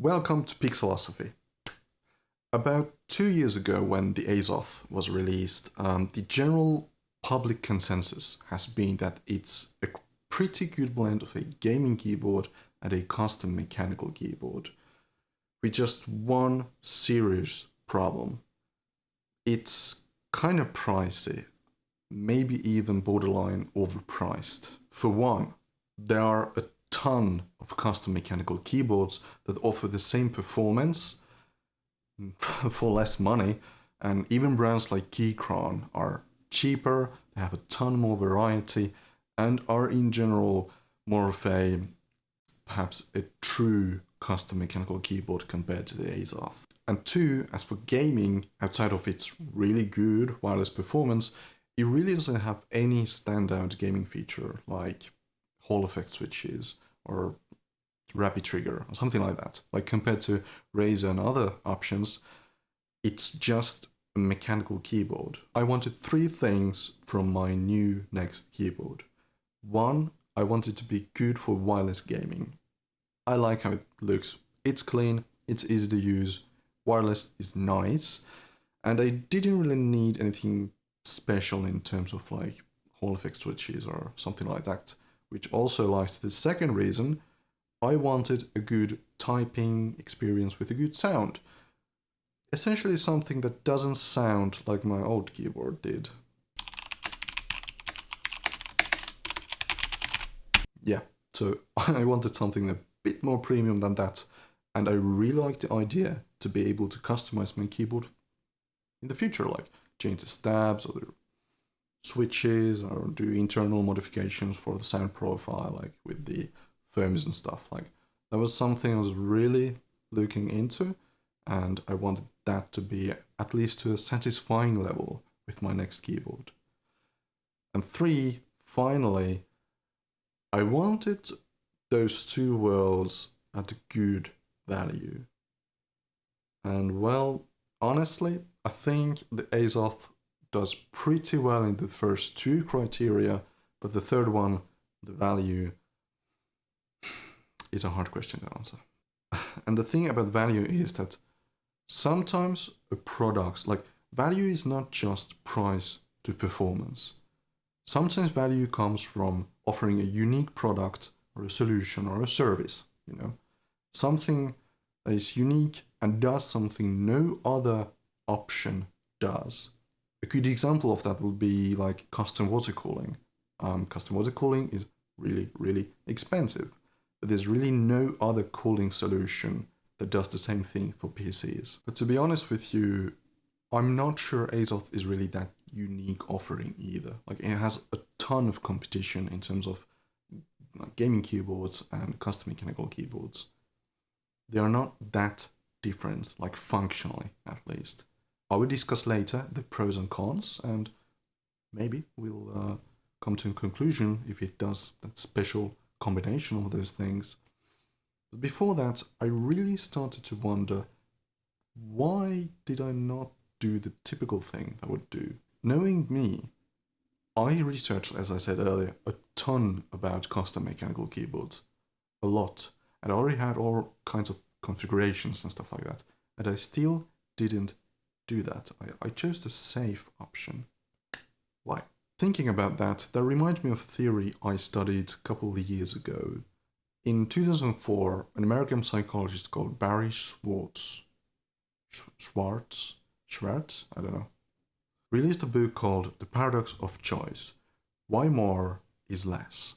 Welcome to Pixelosophy. About 2 years ago when the Azoth was released, the general public consensus has been that it's a pretty good blend of a gaming keyboard and a custom mechanical keyboard, with just one serious problem. It's kind of pricey, maybe even borderline overpriced. For one, there are a ton of custom mechanical keyboards that offer the same performance for less money, and even brands like Keychron are cheaper, they have a ton more variety, and are in general more of a, perhaps a true custom mechanical keyboard compared to the Azoth. And two, as for gaming, outside of its really good wireless performance, it really doesn't have any standout gaming feature like Hall effect switches or rapid trigger or something like that. Like compared to Razer and other options, it's just a mechanical keyboard. I wanted three things from my new next keyboard. One, I want it to be good for wireless gaming. I like how it looks. It's clean, it's easy to use, wireless is nice, and I didn't really need anything special in terms of like Hall effect switches or something like that, which also lies to the second reason. I wanted a good typing experience with a good sound. Essentially something that doesn't sound like my old keyboard did. Yeah, so I wanted something a bit more premium than that, and I really like the idea to be able to customize my keyboard in the future, like change the stabs or the switches or do internal modifications for the sound profile, like with the firms and stuff. Like that was something I was really looking into, and I wanted that to be at least to a satisfying level with my next keyboard. And three, finally, I wanted those two worlds at a good value. And well, honestly, I think the Azoth does pretty well in the first two criteria, but the third one, the value, is a hard question to answer. And the thing about value is that sometimes a product, like value is not just price to performance. Sometimes value comes from offering a unique product or a solution or a service, something that is unique and does something no other option does. A good example of that would be like custom water cooling. Custom water cooling is really, really expensive, but there's really no other cooling solution that does the same thing for PCs. But to be honest with you, I'm not sure Azoth is really that unique offering either. Like it has a ton of competition in terms of gaming keyboards and custom mechanical keyboards. They are not that different, like functionally at least. I will discuss later the pros and cons, and maybe we'll come to a conclusion if it does that special combination of those things. But before that, I really started to wonder, why did I not do the typical thing I would do? Knowing me, I researched, as I said earlier, a ton about custom mechanical keyboards. A lot. And I already had all kinds of configurations and stuff like that. And I still didn't do that. I chose the safe option. Why? Thinking about that reminds me of a theory I studied a couple of years ago. In 2004, an American psychologist called Barry Schwartz, I don't know, released a book called The Paradox of Choice, Why More is Less.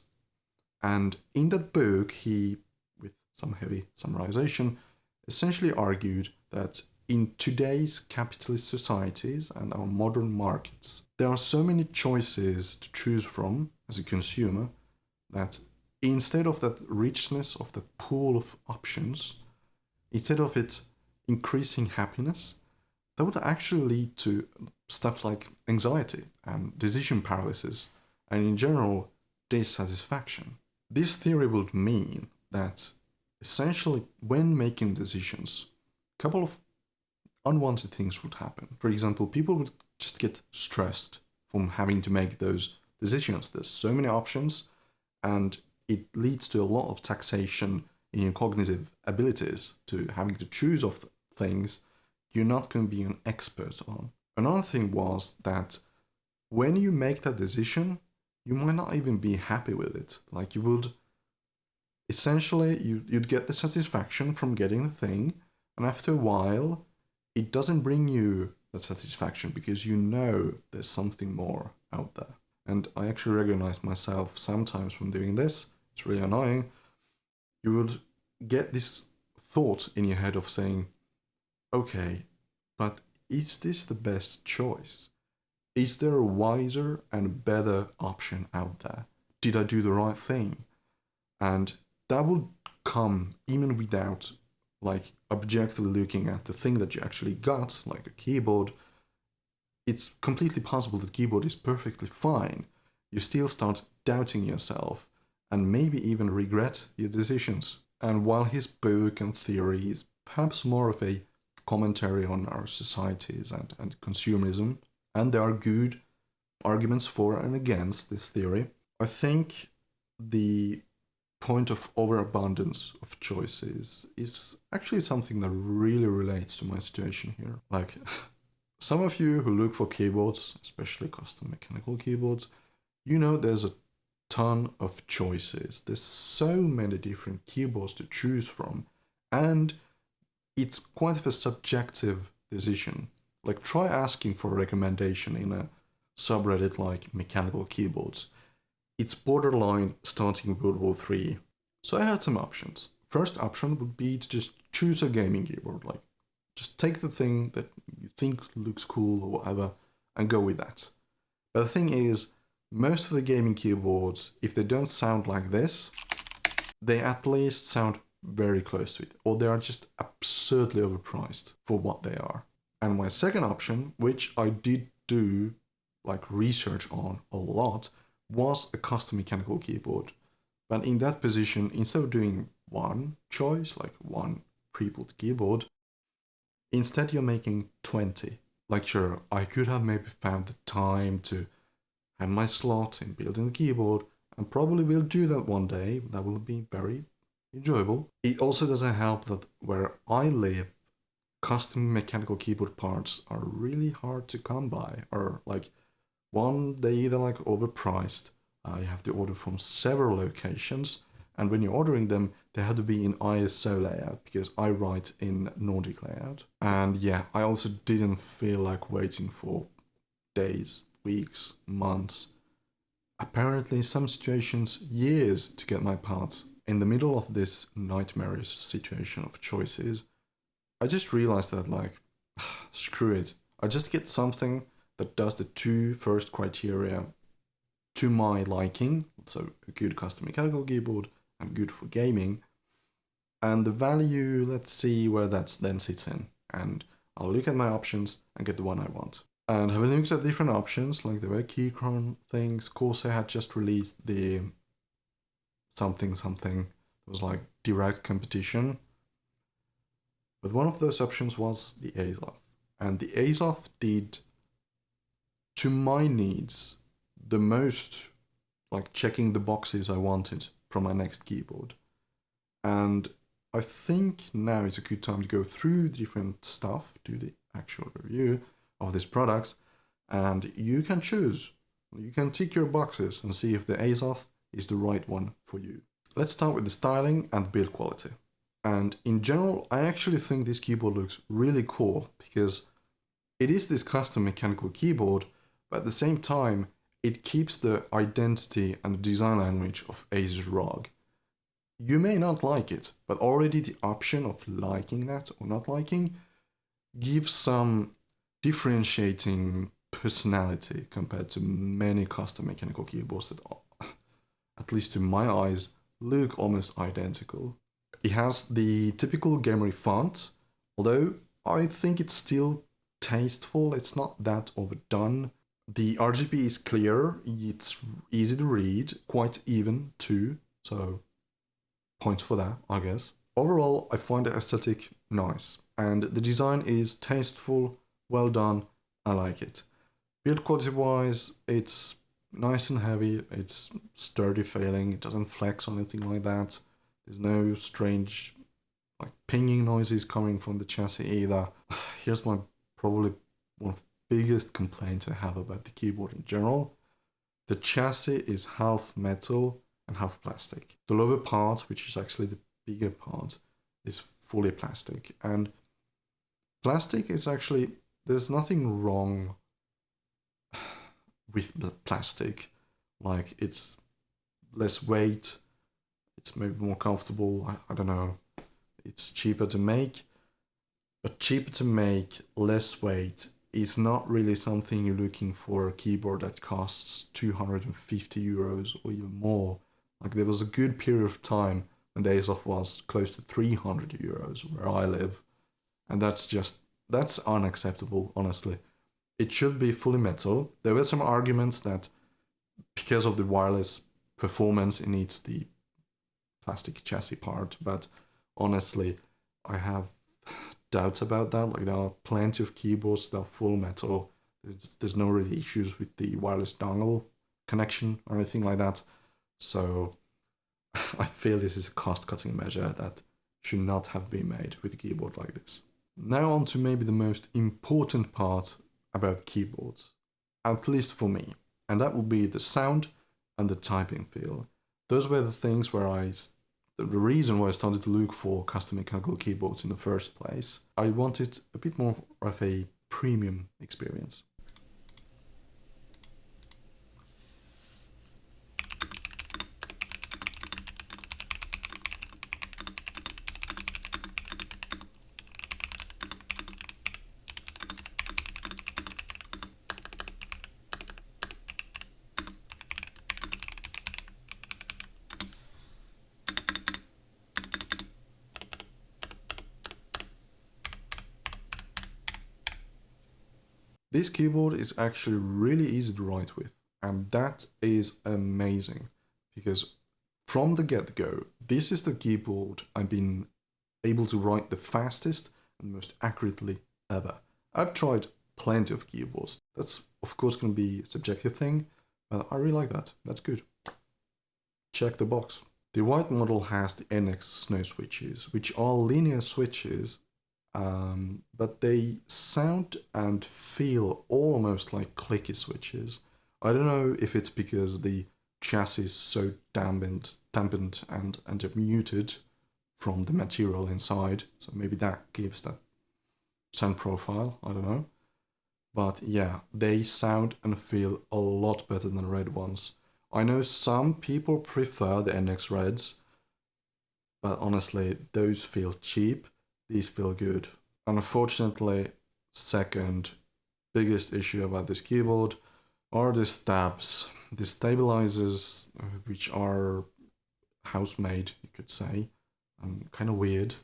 And in that book, he, with some heavy summarization, essentially argued that in today's capitalist societies and our modern markets, there are so many choices to choose from as a consumer that instead of that richness of the pool of options, instead of it increasing happiness, that would actually lead to stuff like anxiety and decision paralysis and in general dissatisfaction. This theory would mean that essentially when making decisions, a couple of unwanted things would happen. For example, people would just get stressed from having to make those decisions. There's so many options, and it leads to a lot of taxation in your cognitive abilities to having to choose of things you're not going to be an expert on. Another thing was that when you make that decision, you might not even be happy with it. Like you would, essentially, you'd get the satisfaction from getting the thing, and after a while, it doesn't bring you that satisfaction because you know there's something more out there. And I actually recognize myself sometimes from doing this. It's really annoying. You would get this thought in your head of saying, okay, but is this the best choice? Is there a wiser and better option out there? Did I do the right thing? And that would come even without like objectively looking at the thing that you actually got, like a keyboard. It's completely possible that keyboard is perfectly fine. You still start doubting yourself and maybe even regret your decisions. And while his book and theory is perhaps more of a commentary on our societies and consumerism, and there are good arguments for and against this theory, I think the point of overabundance of choices is actually something that really relates to my situation here. Like, some of you who look for keyboards, especially custom mechanical keyboards, you know there's a ton of choices. There's so many different keyboards to choose from, and it's quite of a subjective decision. Like, try asking for a recommendation in a subreddit like mechanical keyboards. It's borderline starting World War III. So I had some options. First option would be to just choose a gaming keyboard, like just take the thing that you think looks cool or whatever and go with that. But the thing is, most of the gaming keyboards, if they don't sound like this, they at least sound very close to it, or they are just absurdly overpriced for what they are. And my second option, which I did do like research on a lot, was a custom mechanical keyboard. But in that position, instead of doing one choice, like one pre-built keyboard, instead you're making 20. Like, sure, I could have maybe found the time to have my slot in building the keyboard, and probably will do that one day. That will be very enjoyable. It also doesn't help that where I live, custom mechanical keyboard parts are really hard to come by, or like, one, they either like overpriced, you have to order from several locations, and when you're ordering them, they have to be in ISO layout because I write in Nordic layout. And yeah, I also didn't feel like waiting for days, weeks, months, apparently in some situations years to get my parts. In the middle of this nightmarish situation of choices, I just realized that like, screw it. I just get something that does the two first criteria to my liking, so a good custom mechanical keyboard and good for gaming, and the value, let's see where that then sits in, and I'll look at my options and get the one I want. And having looked at different options, like the way Keychron things, Corsair had just released the something, it was like direct competition, but one of those options was the Azoth, and the Azoth did, to my needs, the most, like checking the boxes I wanted from my next keyboard. And I think now is a good time to go through the different stuff, do the actual review of these products, and you can choose. You can tick your boxes and see if the Azoth is the right one for you. Let's start with the styling and build quality. And in general, I actually think this keyboard looks really cool because it is this custom mechanical keyboard, but at the same time, it keeps the identity and the design language of Asus ROG. You may not like it, but already the option of liking that or not liking gives some differentiating personality compared to many custom mechanical keyboards that, at least to my eyes, look almost identical. It has the typical gamery font, although I think it's still tasteful, it's not that overdone. The RGB is clear, it's easy to read, quite even too, so points for that, I guess. Overall, I find the aesthetic nice, and the design is tasteful, well done, I like it. Build quality wise, it's nice and heavy, it's sturdy feeling, it doesn't flex or anything like that. There's no strange like pinging noises coming from the chassis either. Here's my probably one of the biggest complaints I have about the keyboard in general. The chassis is half metal and half plastic. The lower part, which is actually the bigger part, is fully plastic. And plastic is actually, there's nothing wrong with the plastic. Like, it's less weight, it's maybe more comfortable, I don't know. It's cheaper to make, but cheaper to make, less weight is not really something you're looking for a keyboard that costs 250 euros or even more. Like, there was a good period of time when the Azoth was close to 300 euros where I live, and that's unacceptable, honestly. It should be fully metal. There were some arguments that because of the wireless performance, it needs the plastic chassis part, but honestly, I have doubts about that. Like, there are plenty of keyboards that are full metal. There's no really issues with the wireless dongle connection or anything like that. So I feel this is a cost-cutting measure that should not have been made with a keyboard like this. Now on to maybe the most important part about keyboards, at least for me, and that will be the sound and the typing feel. Those were the things where the reason why I started to look for custom mechanical keyboards in the first place. I wanted a bit more of a premium experience. This keyboard is actually really easy to write with, and that is amazing, because from the get-go, this is the keyboard I've been able to write the fastest and most accurately ever. I've tried plenty of keyboards. That's of course going to be a subjective thing, but I really like that. That's good. Check the box. The white model has the NX snow switches, which are linear switches, but they sound and feel almost like clicky switches. I don't know if it's because the chassis is so dampened and muted from the material inside, so maybe that gives that sound profile, I don't know. But yeah, they sound and feel a lot better than red ones. I know some people prefer the NX Reds, but honestly, those feel cheap, these feel good. Unfortunately, second biggest issue about this keyboard are the stabs. The stabilizers, which are house-made, you could say, and kind of weird,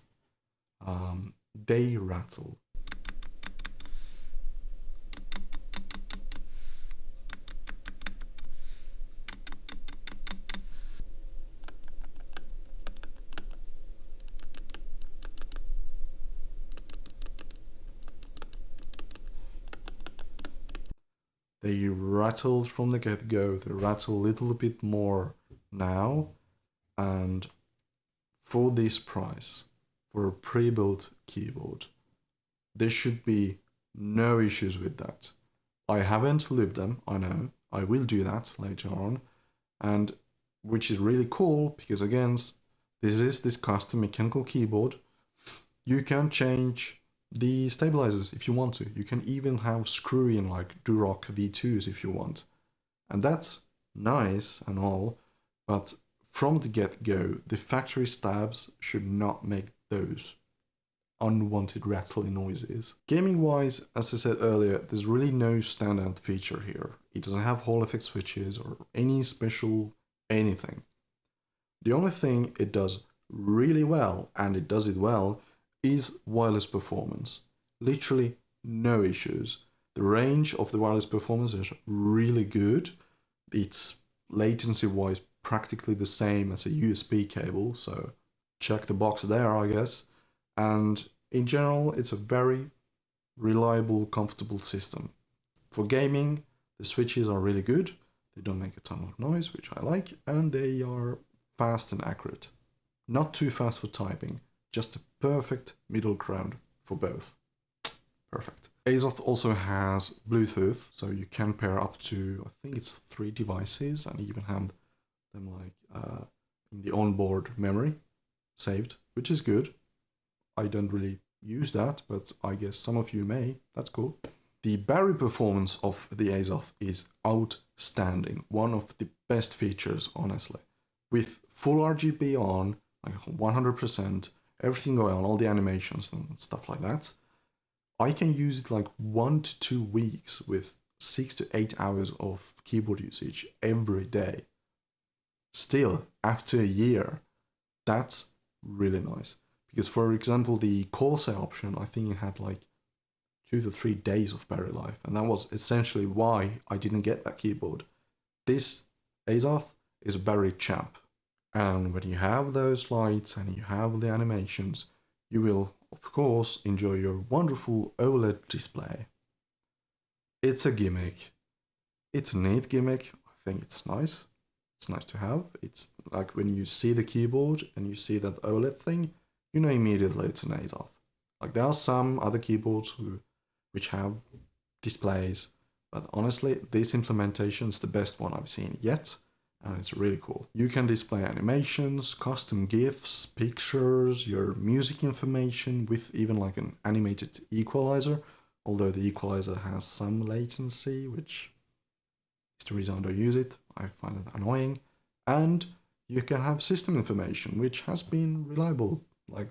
they rattle. They rattled from the get-go, they rattle a little bit more now, and for this price, for a pre-built keyboard, there should be no issues with that. I haven't lived them, I know, I will do that later on, and which is really cool, because again, this is this custom mechanical keyboard. You can change the stabilizers if you want to. You can even have screw-in like Durock V2s if you want. And that's nice and all, but from the get-go, the factory stabs should not make those unwanted rattling noises. Gaming-wise, as I said earlier, there's really no standout feature here. It doesn't have Hall effect switches or any special anything. The only thing it does really well, and it does it well, is wireless performance. Literally no issues. The range of the wireless performance is really good. It's latency-wise practically the same as a USB cable, so check the box there, I guess. And in general, it's a very reliable, comfortable system. For gaming, the switches are really good. They don't make a ton of noise, which I like, and they are fast and accurate. not too fast for typing, just a perfect middle ground for both. Perfect. Azoth also has Bluetooth, so you can pair up to, I think it's 3 devices, and even have them like in the onboard memory saved, which is good. I don't really use that, but I guess some of you may. That's cool. The battery performance of the Azoth is outstanding. One of the best features, honestly. With full RGB on, like 100%, everything going on, all the animations and stuff like that, I can use it like 1 to 2 weeks with 6 to 8 hours of keyboard usage every day. Still, after a year, that's really nice. Because, for example, the Corsair option, I think it had like 2 to 3 days of battery life, and that was essentially why I didn't get that keyboard. This Azoth is a battery champ, and when you have those lights and you have the animations, you will, of course, enjoy your wonderful OLED display. It's a gimmick. It's a neat gimmick. I think it's nice. It's nice to have. It's like when you see the keyboard and you see that OLED thing, you know immediately it's an Azoth. Like there are some other keyboards which have displays, but honestly, this implementation is the best one I've seen yet, and it's really cool. You can display animations, custom GIFs, pictures, your music information with even like an animated equalizer, although the equalizer has some latency, which is the reason I don't use it. I find it annoying. And you can have system information, which has been reliable, like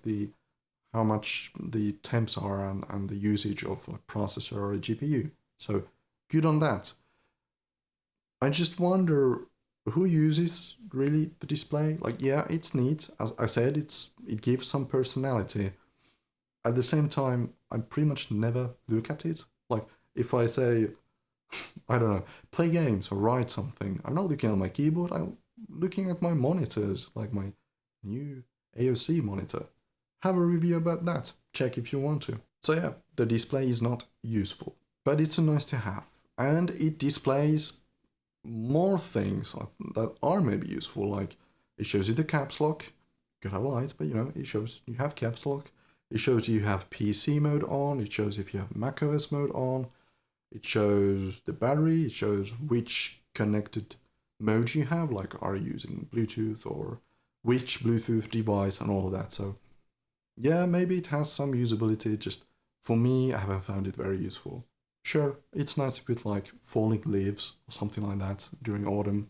how much the temps are and the usage of a processor or a GPU. So good on that. I just wonder who uses really the display. Like, yeah, it's neat. As I said, it gives some personality. At the same time, I pretty much never look at it. Like, if I say, I don't know, play games or write something, I'm not looking at my keyboard, I'm looking at my monitors, like my new AOC monitor. Have a review about that. Check if you want to. So yeah, the display is not useful, but it's a nice to have. And it displays more things that are maybe useful, like it shows you the caps lock. You could have lights, but you know, it shows you have caps lock. It shows you have PC mode on. It shows if you have macOS mode on. It shows the battery. It shows which connected mode you have, like are you using Bluetooth or which Bluetooth device and all of that. So yeah, maybe it has some usability, just for me, I haven't found it very useful. Sure, it's nice with like falling leaves or something like that during autumn,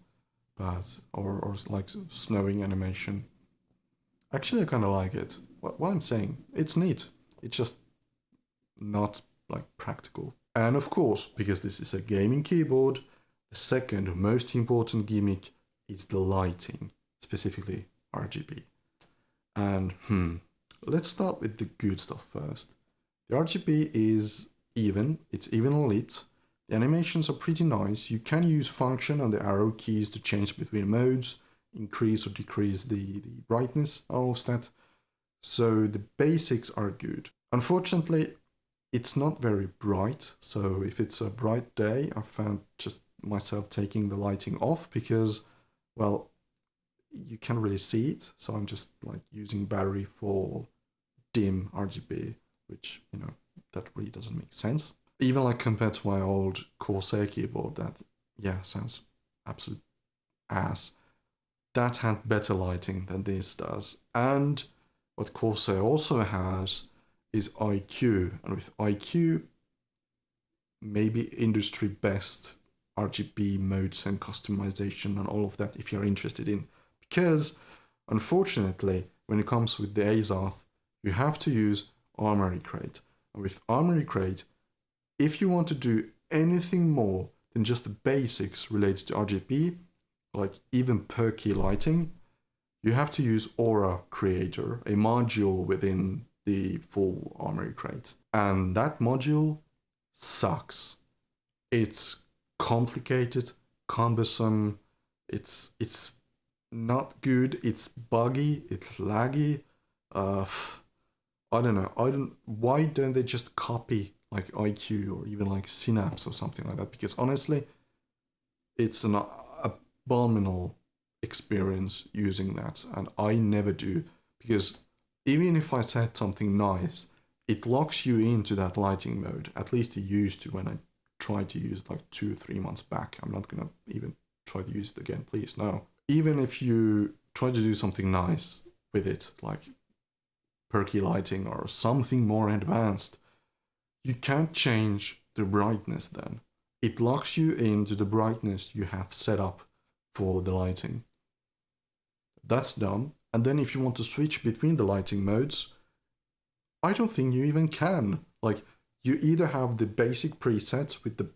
but or like snowing animation. Actually, I kind of like it. What I'm saying, it's neat. It's just not like practical. And of course, because this is a gaming keyboard, the second most important gimmick is the lighting, specifically RGB. And let's start with the good stuff first. The RGB is even, it's evenly lit. The animations are pretty nice. You can use function and the arrow keys to change between modes, increase or decrease the brightness, all of that. So the basics are good. Unfortunately, it's not very bright. So if it's a bright day, I found just myself taking the lighting off because, well, you can't really see it. So I'm just like using battery for dim RGB, which, you know, that really doesn't make sense. Even like compared to my old Corsair keyboard that, yeah, sounds absolute ass. That had better lighting than this does. And what Corsair also has is IQ. And with IQ, maybe industry best RGB modes and customization and all of that if you're interested in. Because, unfortunately, when it comes with the Azoth, you have to use Armoury Crate. And with Armoury Crate, if you want to do anything more than just the basics related to RGB, like even perky lighting, you have to use Aura Creator, a module within the full Armoury Crate. And that module sucks. It's complicated, cumbersome, it's not good, it's buggy, it's laggy. I don't know. Why don't they just copy like IQ or even like Synapse or something like that? Because honestly, it's an abominable experience using that, and I never do. because even if I set something nice, it locks you into that lighting mode. At least it used to when I tried to use it like 2 or 3 months back. I'm not gonna even try to use it again, please, no. Even if you try to do something nice with it, like perky lighting or something more advanced, you can't change the brightness then. It locks you into the brightness you have set up for the lighting. That's dumb. And then if you want to switch between the lighting modes, I don't think you even can. Like, you either have the basic presets with the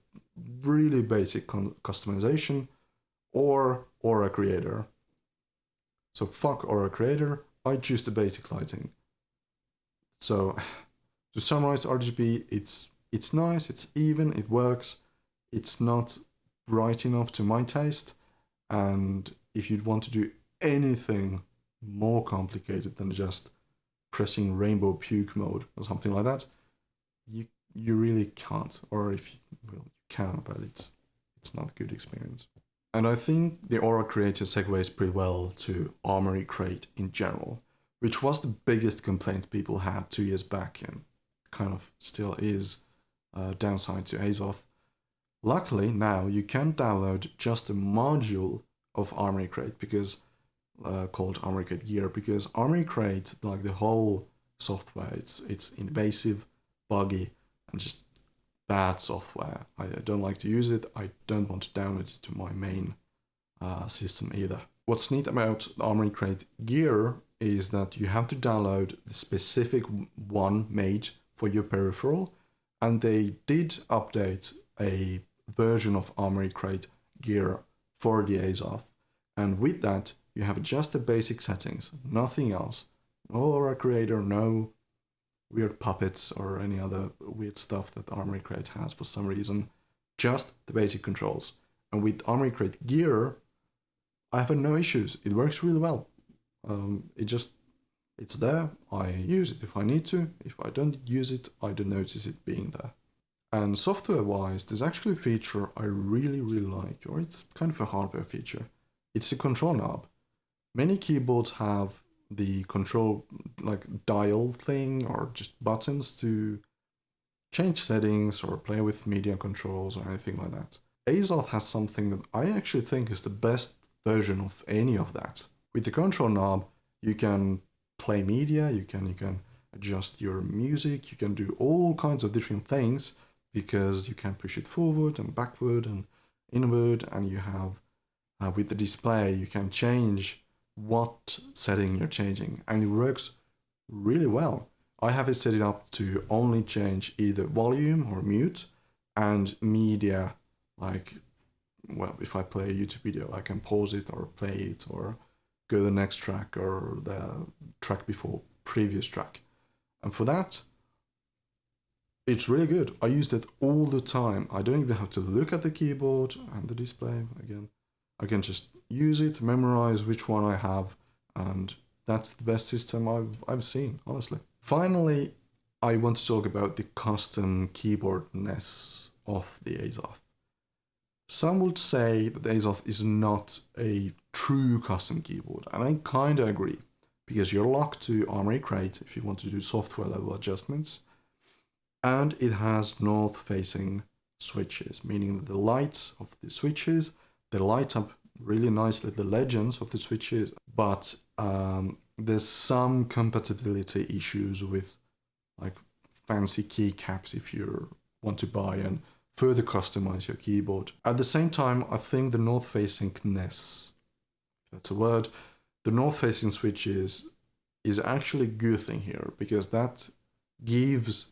really basic customization or Aura Creator. So fuck Aura Creator, I choose the basic lighting. So to summarize RGB, it's nice, it's even, it works, it's not bright enough to my taste, and if you'd want to do anything more complicated than just pressing rainbow puke mode or something like that, you really can't. Or if you, well, you can, but it's not a good experience. And I think the Aura Creator segues pretty well to Armory Crate in general, which was the biggest complaint people had 2 years back and kind of still is a downside to Azoth. Luckily, now you can download just a module of Armory Crate because called Armory Crate Gear, because Armory Crate, like the whole software, it's invasive, buggy, and just bad software. I don't like to use it. I don't want to download it to my main system either. What's neat about Armory Crate Gear is that you have to download the specific one made for your peripheral, and they did update a version of Armory Crate Gear for the Azoth, and with that you have just the basic settings, nothing else. No Aura Creator, no weird puppets or any other weird stuff that Armory Crate has for some reason, just the basic controls. And with Armory Crate Gear, I have no issues. It works really well. It's there. I use it if I need to. If I don't use it, I don't notice it being there. And software-wise, there's actually a feature I really like, or it's kind of a hardware feature. It's a control knob. Many keyboards have the control like dial thing or just buttons to change settings or play with media controls or anything like that. Azoth has something that I actually think is the best version of any of that. With the control knob, you can play media, you can adjust your music, you can do all kinds of different things because you can push it forward and backward and inward, and you have with the display you can change what setting you're changing, and it works really well. I have it set it up to only change either volume or mute and media, like, well, if I play a YouTube video, I can pause it or play it or go to the next track or the track before previous track. And for that, it's really good. I use it all the time. I don't even have to look at the keyboard and the display again. I can just use it, memorize which one I have, and that's the best system I've seen, honestly. Finally, I want to talk about the custom keyboardness of the Azoth. Some would say that the Azoth is not a true custom keyboard, and I kind of agree, because you're locked to Armory Crate if you want to do software level adjustments, and it has north-facing switches, meaning that the lights of the switches, they light up really nicely the legends of the switches, but there's some compatibility issues with like fancy keycaps if you want to buy and further customize your keyboard. At the same time, I think the north-facingness, if that's a word, the north-facing switches is actually a good thing here, because that gives,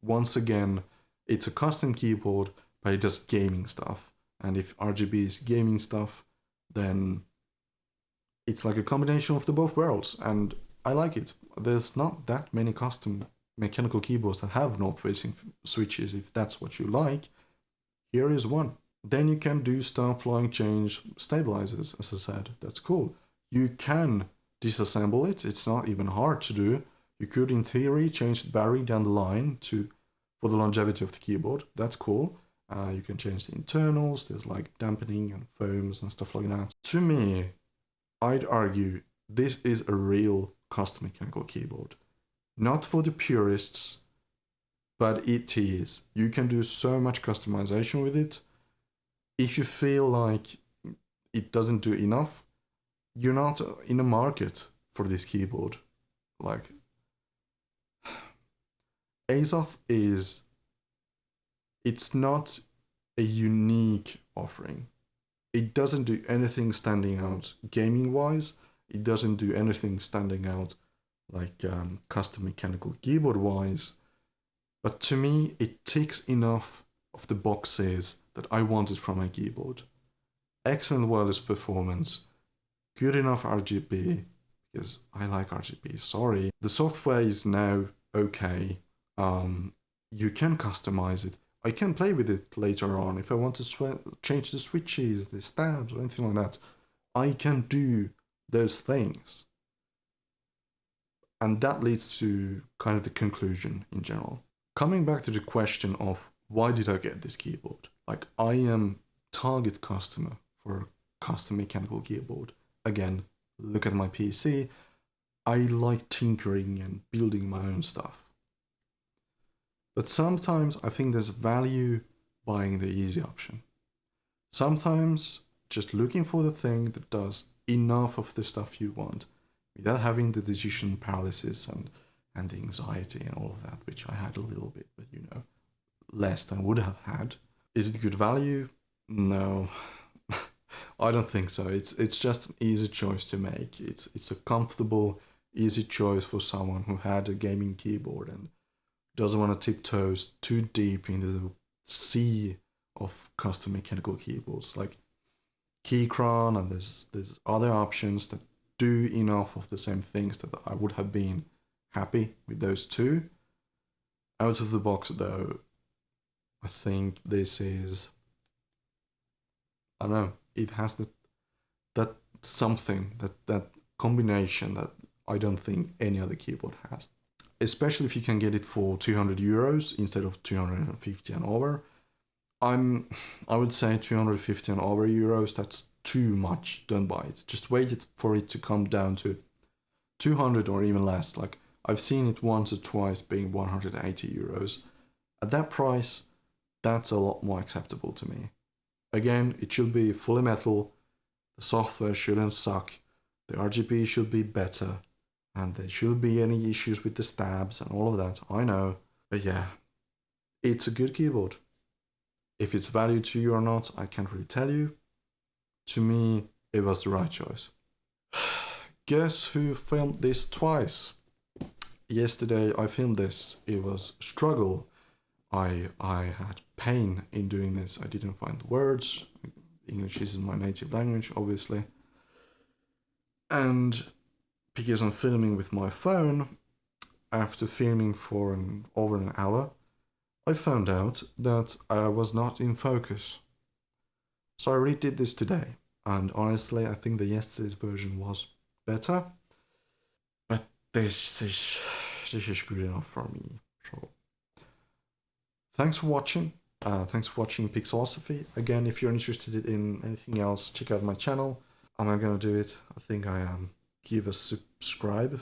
once again, it's a custom keyboard, but it does gaming stuff. And if RGB is gaming stuff, then it's like a combination of the both worlds, and I like it. There's not that many custom mechanical keyboards that have north-facing switches. If that's what you like, here is one. Then you can do stuff like change stabilizers, as I said. That's cool. You can disassemble it. It's not even hard to do. You could, in theory, change the battery down the line for the longevity of the keyboard. That's cool. You can change the internals. There's like dampening and foams and stuff like that. To me, I'd argue this is a real custom mechanical keyboard. Not for the purists, but it is. You can do so much customization with it. If you feel like it doesn't do enough, you're not in a market for this keyboard. Like, Azoth it's not a unique offering. It doesn't do anything standing out gaming wise. It doesn't do anything standing out like custom mechanical keyboard wise. But to me, it ticks enough of the boxes that I wanted from my keyboard. Excellent wireless performance, good enough RGB, because I like RGB, sorry. The software is now okay. You can customize it. I can play with it later on if I want to change the switches, the stabs, or anything like that. I can do those things. And that leads to kind of the conclusion in general. Coming back to the question of why did I get this keyboard? Like, I am target customer for a custom mechanical keyboard. Again, look at my PC. I like tinkering and building my own stuff. But sometimes I think there's value buying the easy option. Sometimes just looking for the thing that does enough of the stuff you want without having the decision paralysis and the anxiety and all of that, which I had a little bit, but you know, less than I would have had. Is it good value? No, I don't think so. It's just an easy choice to make. It's a comfortable, easy choice for someone who had a gaming keyboard and doesn't want to tiptoe too deep into the sea of custom mechanical keyboards like Keychron, and there's other options that do enough of the same things that I would have been happy with those two. Out of the box though, I think this is, I don't know, it has that something, that combination that I don't think any other keyboard has. Especially if you can get it for 200 euros instead of 250 and over. I would say 250 and over euros, that's too much. Don't buy it. Just wait for it to come down to 200 or even less. Like, I've seen it once or twice being 180 euros. At that price, that's a lot more acceptable to me. Again, it should be fully metal, the software shouldn't suck, the RGB should be better, and there shouldn't be any issues with the stabs and all of that, I know. But yeah, it's a good keyboard. If it's value to you or not, I can't really tell you. To me, it was the right choice. Guess who filmed this twice? Yesterday I filmed this. It was a struggle. I had pain in doing this. I didn't find the words. English isn't my native language, obviously. And because I'm filming with my phone, after filming for over an hour, I found out that I was not in focus. So I redid this today, and honestly, I think the yesterday's version was better. But this is good enough for me. So, thanks for watching. Thanks for watching Pixelosophy. Again, if you're interested in anything else, check out my channel. I'm not gonna do it. I think I give a subscribe